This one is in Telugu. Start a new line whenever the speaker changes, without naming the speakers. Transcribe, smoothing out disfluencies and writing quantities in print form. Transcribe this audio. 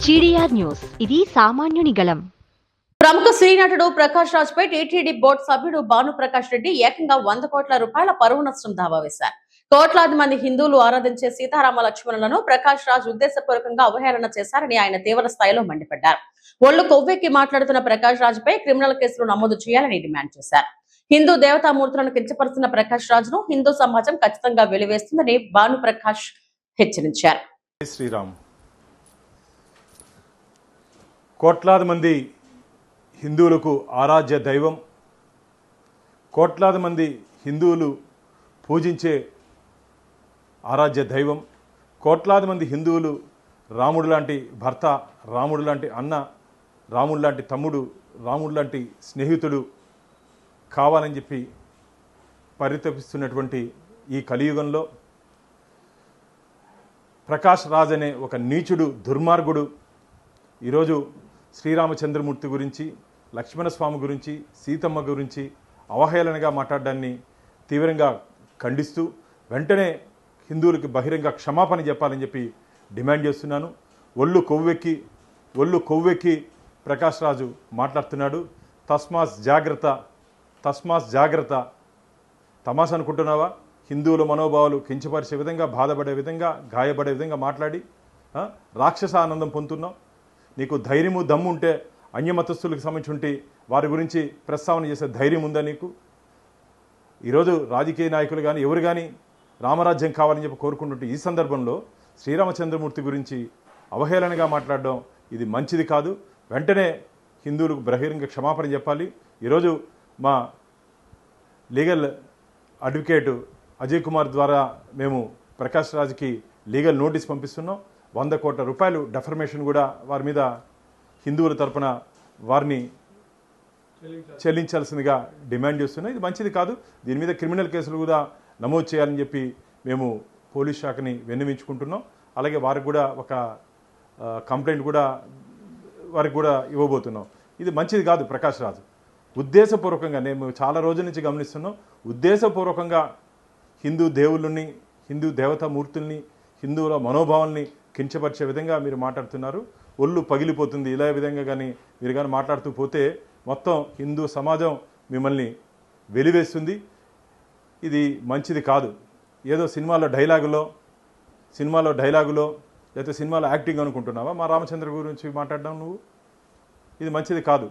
జీడీఆర్ న్యూస్, ఇది సామాన్యుని గళం.
ప్రముఖ శ్రీనటుడు ప్రకాష్ రాజ్ పై టీటీడీ బోర్డు సభ్యుడు భానుప్రకాష్ రెడ్డి ఏకంగా 100 కోట్ల రూపాయల పరువు నష్టం దావా వేశారు. కోట్లాది మంది హిందువులు ఆరాధించే సీతారామ లక్ష్మణులను ప్రకాష్ రాజ్ ఉద్దేశపూర్వకంగా అవహేళన చేశారని ఆయన తీవ్ర స్థాయిలో మండిపడ్డారు. ఒళ్లు కొవ్వెక్కి మాట్లాడుతున్న ప్రకాష్ రాజ్ పై క్రిమినల్ కేసులు నమోదు చేయాలని డిమాండ్ చేశారు. హిందూ దేవతామూర్తులను కించపరుస్తున్న ప్రకాష్ రాజ్ ను హిందూ సమాజం ఖచ్చితంగా వెలివేస్తుందని భానుప్రకాష్ హెచ్చరించారు.
శ్రీరామ్, కోట్లాది మంది హిందువులకు ఆరాధ్య దైవం, కోట్లాది మంది హిందువులు పూజించే ఆరాధ్య దైవం, కోట్లాది మంది హిందువులు రాముడు లాంటి భర్త, రాముడు లాంటి అన్న, రాముడు లాంటి తమ్ముడు, రాముడు లాంటి స్నేహితుడు కావాలని చెప్పి పరితపిస్తున్నటువంటి ఈ కలియుగంలో ప్రకాష్ రాజ్ అనే ఒక నీచుడు, దుర్మార్గుడు ఈరోజు శ్రీరామచంద్రమూర్తి గురించి, లక్ష్మణస్వామి గురించి, సీతమ్మ గురించి అవహేళనగా మాట్లాడడాన్ని తీవ్రంగా ఖండిస్తూ వెంటనే హిందువులకి బహిరంగ క్షమాపణ చెప్పాలని చెప్పి డిమాండ్ చేస్తున్నాను. ఒళ్ళు కొవ్వెక్కి ప్రకాష్ రాజు మాట్లాడుతున్నాడు. తస్మాస్ జాగ్రత్త. తమాష అనుకుంటున్నావా? హిందువుల మనోభావాలు కించపరిచే విధంగా, బాధపడే విధంగా, గాయపడే విధంగా మాట్లాడి రాక్షస ఆనందం పొందుతున్నావు. నీకు ధైర్యము, దమ్ము ఉంటే అన్యమతస్థులకు సంబంధించి వారి గురించి ప్రస్తావన చేసే ధైర్యం ఉందా నీకు? ఈరోజు రాజకీయ నాయకులు కానీ ఎవరు కానీ రామరాజ్యం కావాలని చెప్పి కోరుకుంటుంటే ఈ సందర్భంలో శ్రీరామచంద్రమూర్తి గురించి అవహేళనగా మాట్లాడడం ఇది మంచిది కాదు. వెంటనే హిందువులకు బహిరంగ క్షమాపణ చెప్పాలి. ఈరోజు మా లీగల్ అడ్వకేటు అజయ్ కుమార్ ద్వారా మేము ప్రకాష్ రాజ్కి లీగల్ నోటీస్ పంపిస్తున్నాం. 100 కోట్ల రూపాయలు డెఫర్మేషన్ కూడా వారి మీద హిందువుల తరపున వారిని చెల్లించాల్సిందిగా డిమాండ్ చేస్తున్నాం. ఇది మంచిది కాదు. దీని మీద క్రిమినల్ కేసులు కూడా నమోదు చేయాలని చెప్పి మేము పోలీస్ శాఖని విన్నవించుకుంటున్నాం. అలాగే వారికి కూడా ఒక కంప్లైంట్ కూడా వారికి కూడా ఇవ్వబోతున్నాం. ఇది మంచిది కాదు. ప్రకాష్ రాజ్ ఉద్దేశపూర్వకంగా, నేను చాలా రోజుల నుంచి గమనిస్తున్నాం, ఉద్దేశపూర్వకంగా హిందూ దేవుళ్ళని, హిందూ దేవతామూర్తుల్ని, హిందువుల మనోభావాల్ని కించపరిచే విధంగా మీరు మాట్లాడుతున్నారు. ఒళ్ళు పగిలిపోతుంది. ఇలా విధంగా కానీ మీరు కానీ మాట్లాడుతూ పోతే మొత్తం హిందూ సమాజం మిమ్మల్ని వెలివేస్తుంది. ఇది మంచిది కాదు. ఏదో సినిమాలో డైలాగులో లేకపోతే సినిమాలో యాక్టింగ్ అనుకుంటున్నావా మా రామచంద్ర గురించి మాట్లాడడం? నువ్వు ఇది మంచిది కాదు.